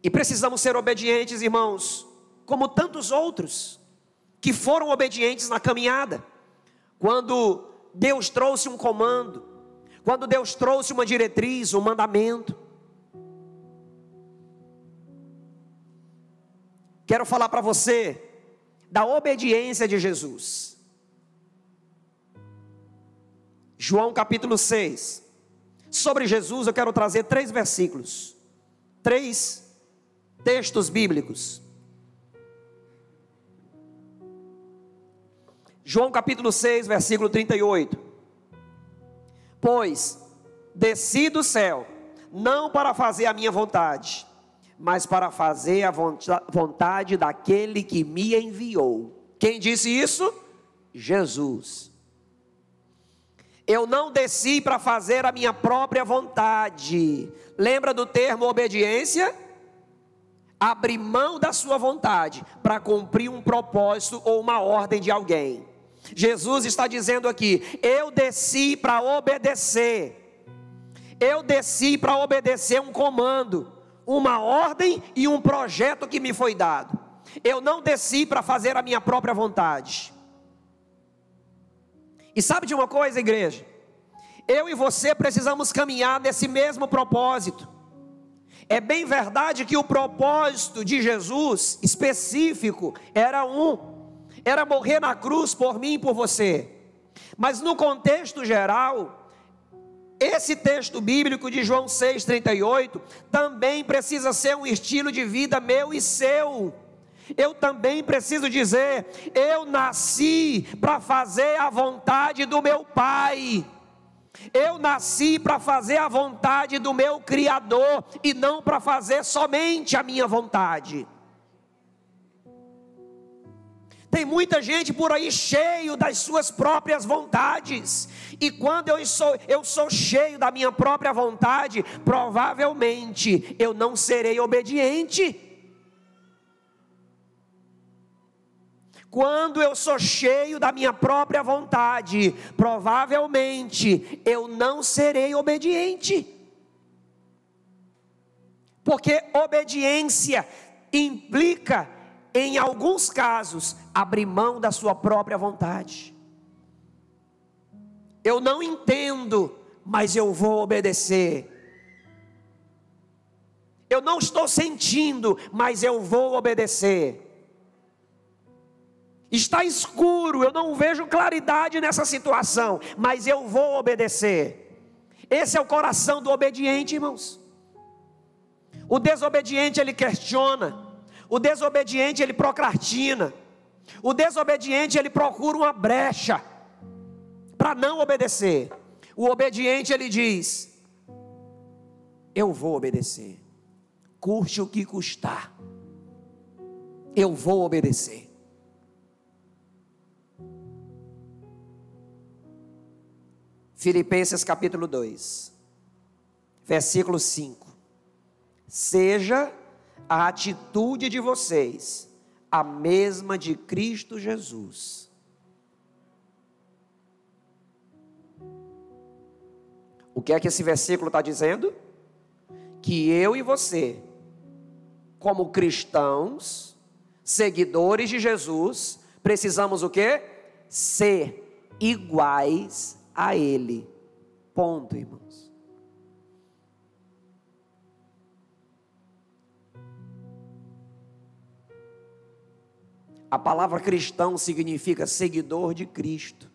E precisamos ser obedientes, irmãos, como tantos outros que foram obedientes na caminhada. Quando Deus trouxe um comando, quando Deus trouxe uma diretriz, um mandamento. Quero falar para você da obediência de Jesus. João capítulo 6. Sobre Jesus eu quero trazer 3 versículos, 3 textos bíblicos. João capítulo 6, versículo 38. Pois desci do céu, não para fazer a minha vontade, mas para fazer a vontade daquele que me enviou. Quem disse isso? Jesus. Eu não desci para fazer a minha própria vontade. Lembra do termo obediência? Abrir mão da sua vontade para cumprir um propósito ou uma ordem de alguém. Jesus está dizendo aqui: eu desci para obedecer. Eu desci para obedecer um comando, uma ordem e um projeto que me foi dado. Eu não desci para fazer a minha própria vontade. E sabe de uma coisa, igreja? Eu e você precisamos caminhar nesse mesmo propósito. É bem verdade que o propósito de Jesus específico era morrer na cruz por mim e por você. Mas no contexto geral, esse texto bíblico de João 6,38 também precisa ser um estilo de vida meu e seu. Eu também preciso dizer: eu nasci para fazer a vontade do meu Pai. Eu nasci para fazer a vontade do meu Criador e não para fazer somente a minha vontade. Tem muita gente por aí cheio das suas próprias vontades. E quando eu sou cheio da minha própria vontade, provavelmente eu não serei obediente. Quando eu sou cheio da minha própria vontade, provavelmente eu não serei obediente. Porque obediência implica, em alguns casos, abrir mão da sua própria vontade. Eu não entendo, mas eu vou obedecer. Eu não estou sentindo, mas eu vou obedecer. Está escuro, eu não vejo claridade nessa situação, mas eu vou obedecer. Esse é o coração do obediente, irmãos. O desobediente, ele questiona. O desobediente, ele procrastina. O desobediente, ele procura uma brecha para não obedecer. O obediente, ele diz: eu vou obedecer. Custe o que custar, eu vou obedecer. Filipenses capítulo 2, versículo 5. Seja a atitude de vocês a mesma de Cristo Jesus. O que é que esse versículo está dizendo? Que eu e você, como cristãos, seguidores de Jesus, precisamos o quê? Ser iguais a Ele. Ponto, irmãos. A palavra cristão significa seguidor de Cristo.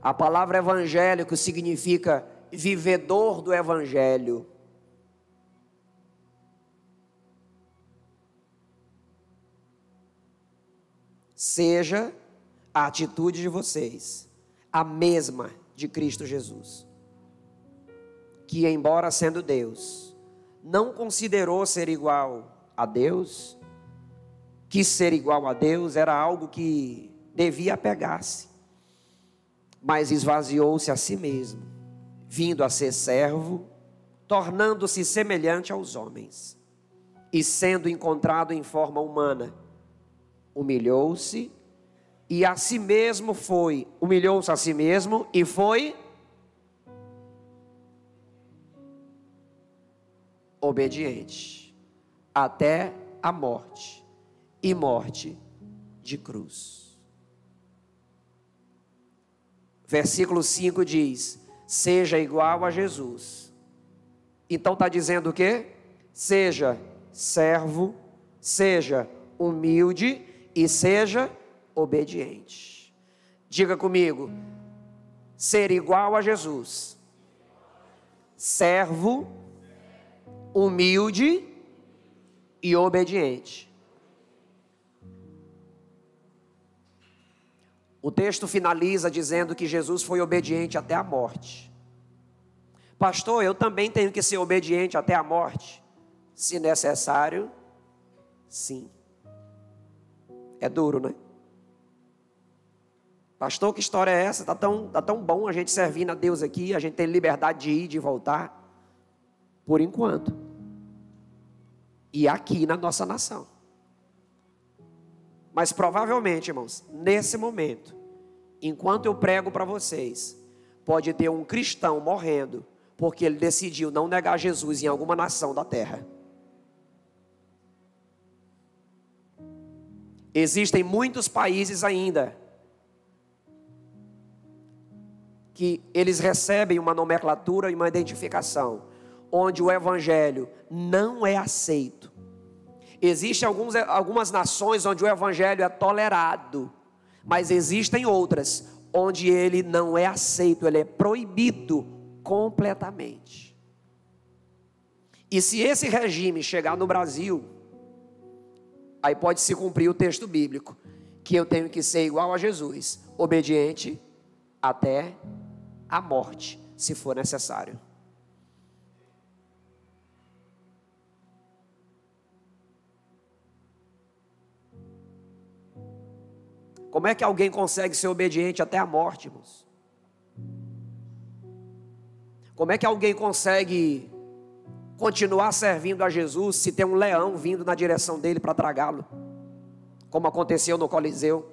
A palavra evangélico significa vivedor do evangelho. Seja a atitude de vocês a mesma de Cristo Jesus, que embora sendo Deus, não considerou ser igual a Deus, que ser igual a Deus era algo que devia apegar-se, mas esvaziou-se a si mesmo, vindo a ser servo, tornando-se semelhante aos homens, e sendo encontrado em forma humana, humilhou-se e a si mesmo foi, humilhou-se a si mesmo e foi obediente até a morte, e morte de cruz. Versículo 5 diz: seja igual a Jesus. Então está dizendo o quê? Seja servo, seja humilde e seja obediente. Diga comigo: ser igual a Jesus, servo, humilde e obediente. O texto finaliza dizendo que Jesus foi obediente até a morte. Pastor, eu também tenho que ser obediente até a morte? Se necessário, sim. É duro, né? Pastor, que história é essa? Tá tão bom a gente servindo a Deus aqui, a gente tem liberdade de ir e de voltar. Por enquanto. E aqui na nossa nação. Mas provavelmente, irmãos, nesse momento, enquanto eu prego para vocês, pode ter um cristão morrendo, porque ele decidiu não negar Jesus em alguma nação da terra. Existem muitos países ainda que eles recebem uma nomenclatura e uma identificação, onde o evangelho não é aceito. Existem algumas nações onde o evangelho é tolerado, mas existem outras onde ele não é aceito, ele é proibido completamente. E se esse regime chegar no Brasil, aí pode se cumprir o texto bíblico, que eu tenho que ser igual a Jesus, obediente até a morte, se for necessário. Como é que alguém consegue ser obediente até a morte, irmãos? Como é que alguém consegue continuar servindo a Jesus se tem um leão vindo na direção dele para tragá-lo? Como aconteceu no Coliseu.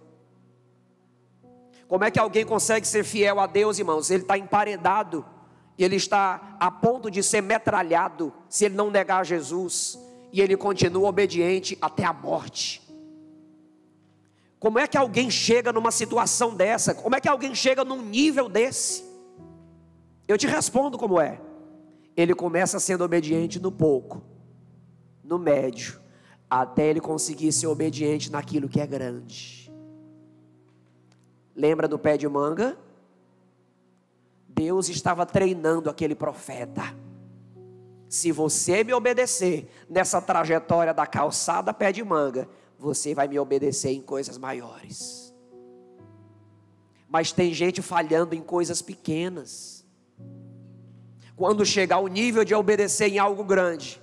Como é que alguém consegue ser fiel a Deus, irmãos? Ele está emparedado, ele está a ponto de ser metralhado, se ele não negar Jesus, e ele continua obediente até a morte. Como é que alguém chega numa situação dessa? Como é que alguém chega num nível desse? Eu te respondo como é. Ele começa sendo obediente no pouco, no médio, até ele conseguir ser obediente naquilo que é grande. Lembra do pé de manga? Deus estava treinando aquele profeta. Se você me obedecer nessa trajetória da calçada pé de manga, você vai me obedecer em coisas maiores. Mas tem gente falhando em coisas pequenas. quando chegar ao nível de obedecer em algo grande,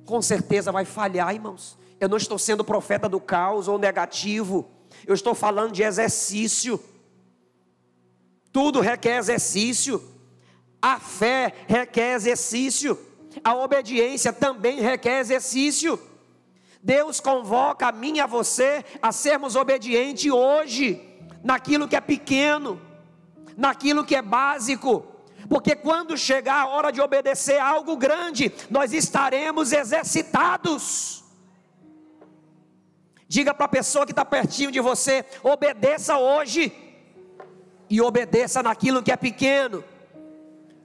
com certeza vai falhar, irmãos. Eu não estou sendo profeta do caos ou negativo, eu estou falando de exercício. Tudo requer exercício. A fé requer exercício, a obediência também requer exercício. Deus convoca a mim e a você a sermos obedientes hoje, naquilo que é pequeno, naquilo que é básico, porque quando chegar a hora de obedecer a algo grande, nós estaremos exercitados. Diga para a pessoa que está pertinho de você: obedeça hoje, e obedeça naquilo que é pequeno,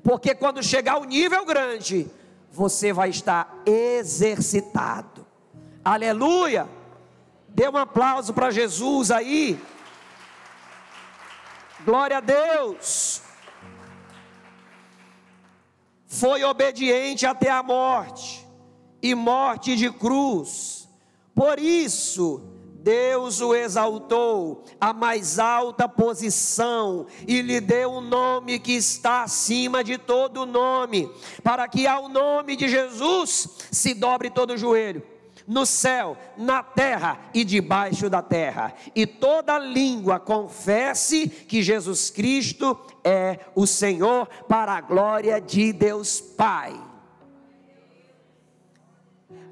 porque quando chegar o nível grande, você vai estar exercitado. Aleluia! Dê um aplauso para Jesus aí. Glória a Deus. Foi obediente até a morte, e morte de cruz. Por isso Deus o exaltou à mais alta posição e lhe deu um nome que está acima de todo nome, para que ao nome de Jesus se dobre todo o joelho, no céu, na terra e debaixo da terra, e toda língua confesse que Jesus Cristo é o Senhor, para a glória de Deus Pai.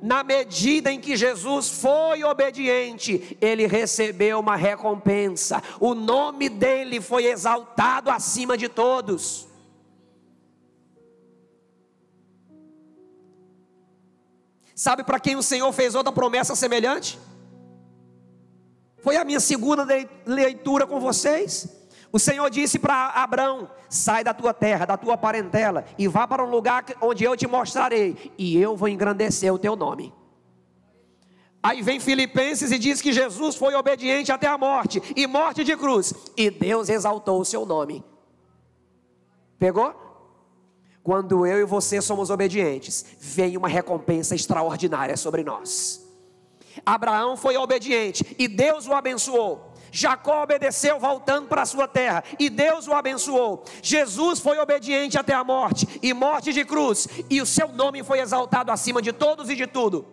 Na medida em que Jesus foi obediente, ele recebeu uma recompensa. O nome dele foi exaltado acima de todos. Sabe para quem o Senhor fez outra promessa semelhante? Foi a minha segunda leitura com vocês. O Senhor disse para Abrão: sai da tua terra, da tua parentela, e vá para um lugar onde eu te mostrarei, e eu vou engrandecer o teu nome. Aí vem Filipenses e diz que Jesus foi obediente até a morte, e morte de cruz, e Deus exaltou o seu nome. Pegou? Quando eu e você somos obedientes, vem uma recompensa extraordinária sobre nós. Abraão foi obediente e Deus o abençoou. Jacó obedeceu voltando para a sua terra, e Deus o abençoou. Jesus foi obediente até a morte, e morte de cruz, e o seu nome foi exaltado acima de todos e de tudo.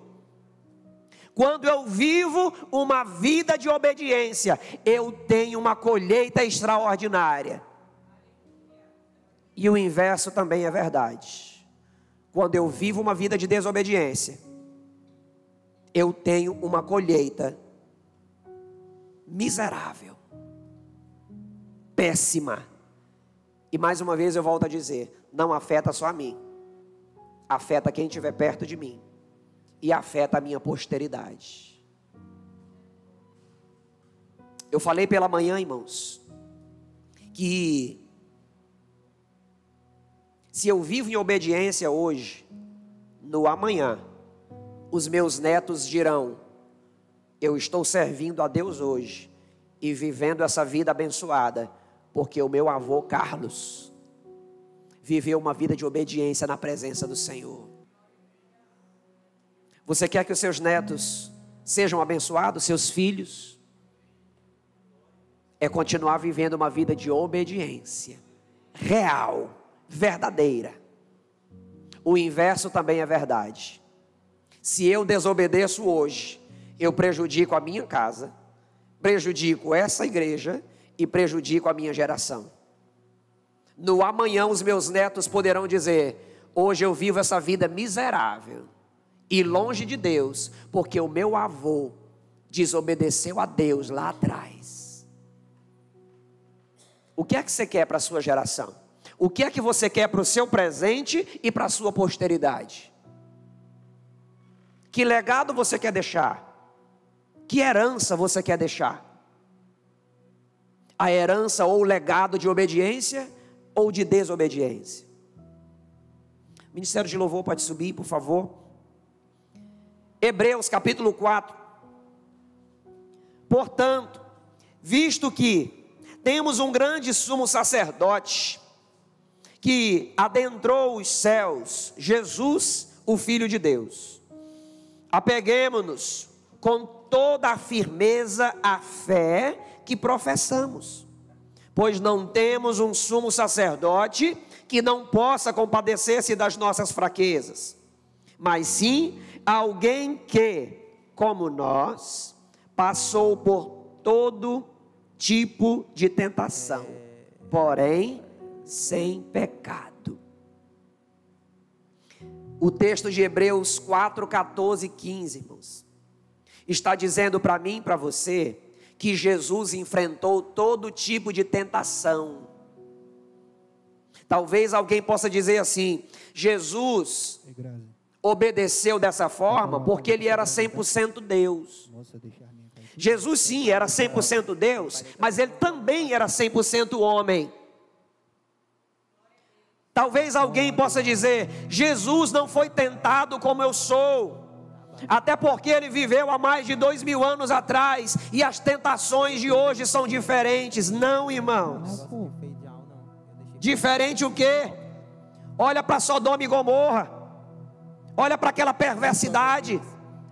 Quando eu vivo uma vida de obediência, eu tenho uma colheita extraordinária. E o inverso também é verdade. Quando eu vivo uma vida de desobediência, eu tenho uma colheita miserável, péssima. E mais uma vez eu volto a dizer, não afeta só a mim, afeta quem estiver perto de mim, e afeta a minha posteridade. Eu falei pela manhã, irmãos, que se eu vivo em obediência hoje, no amanhã, os meus netos dirão: eu estou servindo a Deus hoje e vivendo essa vida abençoada, porque o meu avô Carlos viveu uma vida de obediência na presença do Senhor. Você quer que os seus netos sejam abençoados, seus filhos? É continuar vivendo uma vida de obediência real, verdadeira. O inverso também é verdade. Se eu desobedeço hoje, eu prejudico a minha casa, prejudico essa igreja e prejudico a minha geração. No amanhã os meus netos poderão dizer: hoje eu vivo essa vida miserável e longe de Deus, porque o meu avô desobedeceu a Deus lá atrás. O que é que você quer para a sua geração? O que é que você quer para o seu presente e para a sua posteridade? Que legado você quer deixar? Que herança você quer deixar? A herança ou o legado de obediência ou de desobediência? Ministério de Louvor pode subir, por favor. Hebreus capítulo 4. Portanto, visto que temos um grande sumo sacerdote que adentrou os céus, Jesus, o Filho de Deus, apeguemo-nos com toda a firmeza à fé que professamos, pois não temos um sumo sacerdote que não possa compadecer-se das nossas fraquezas, mas sim alguém que, como nós, passou por todo tipo de tentação, porém sem pecado. O texto de Hebreus 4, 14 e 15, irmãos, está dizendo para mim e para você que Jesus enfrentou todo tipo de tentação. Talvez alguém possa dizer assim: Jesus obedeceu dessa forma porque ele era 100% Deus. Jesus sim era 100% Deus, mas ele também era 100% homem. Talvez alguém possa dizer: Jesus não foi tentado como eu sou, até porque ele viveu há mais de 2000 anos atrás, e as tentações de hoje são diferentes. Não, irmãos. Diferente o quê? Olha para Sodoma e Gomorra, olha para aquela perversidade,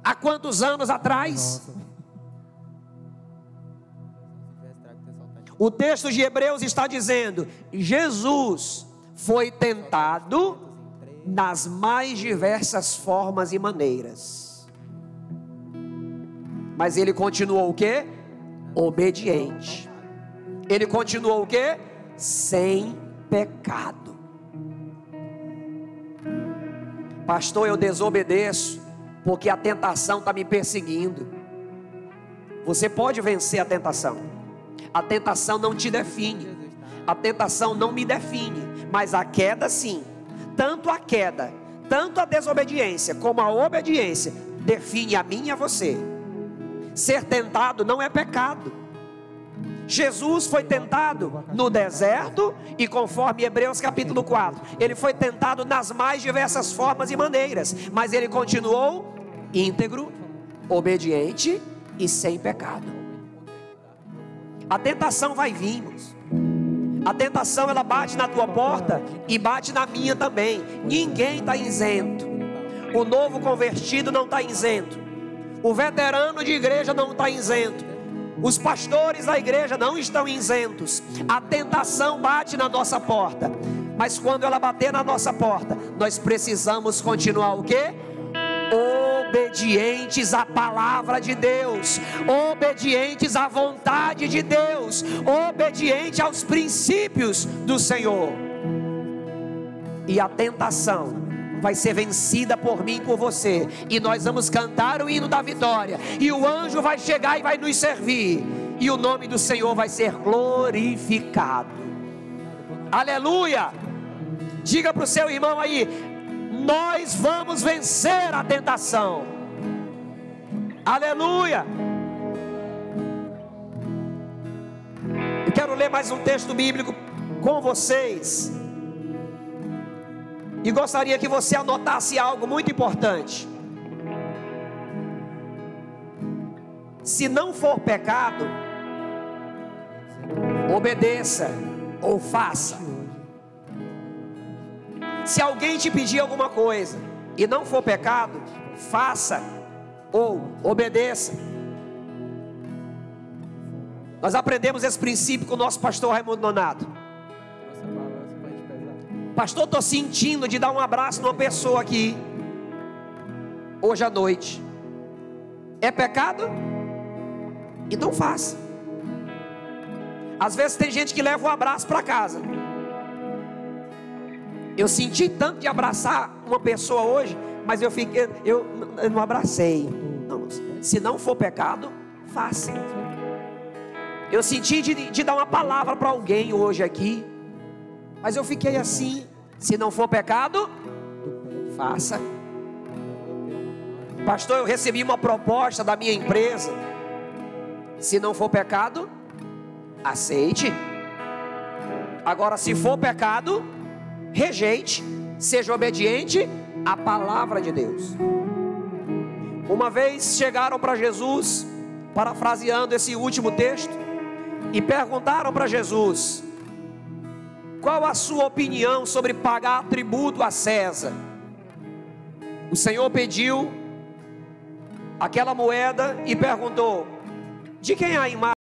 há quantos anos atrás? O texto de Hebreus está dizendo: Jesus foi tentado nas mais diversas formas e maneiras, mas ele continuou o quê? Obediente. Ele continuou o quê? Sem pecado. Pastor, eu desobedeço porque a tentação está me perseguindo. Você pode vencer a tentação. A tentação não te define, a tentação não me define, mas a queda sim. Tanto a queda, tanto a desobediência como a obediência define a mim e a você. Ser tentado não é pecado. Jesus foi tentado no deserto, e conforme Hebreus capítulo 4, ele foi tentado nas mais diversas formas e maneiras, mas ele continuou íntegro, obediente e sem pecado. A tentação vai vir, irmãos. A tentação, ela bate na tua porta e bate na minha também. Ninguém está isento. O novo convertido não está isento. O veterano de igreja não está isento. Os pastores da igreja não estão isentos. A tentação bate na nossa porta, mas quando ela bater na nossa porta, nós precisamos continuar o quê? Obedientes à palavra de Deus, obedientes à vontade de Deus, obedientes aos princípios do Senhor. E a tentação vai ser vencida por mim e por você, e nós vamos cantar o hino da vitória, e o anjo vai chegar e vai nos servir, e o nome do Senhor vai ser glorificado. Aleluia! Diga para o seu irmão aí: nós vamos vencer a tentação. Aleluia! Eu quero ler mais um texto bíblico com vocês, e gostaria que você anotasse algo muito importante. Se não for pecado, obedeça ou faça. Se alguém te pedir alguma coisa e não for pecado, faça ou obedeça. Nós aprendemos esse princípio com o nosso pastor Raimundo Nonato. Pastor, estou sentindo de dar um abraço numa pessoa aqui hoje à noite. É pecado? Então faça. Às vezes tem gente que leva um abraço para casa. Eu senti tanto de abraçar uma pessoa hoje, mas eu não abracei. Não, se não for pecado, faça. Eu senti de dar uma palavra para alguém hoje aqui, mas eu fiquei assim. Se não for pecado, faça. Pastor, eu recebi uma proposta da minha empresa. Se não for pecado, aceite. Agora, se for pecado, rejeite. Seja obediente à palavra de Deus. Uma vez chegaram para Jesus, parafraseando esse último texto, e perguntaram para Jesus: qual a sua opinião sobre pagar tributo a César? O Senhor pediu aquela moeda e perguntou: de quem é a imagem?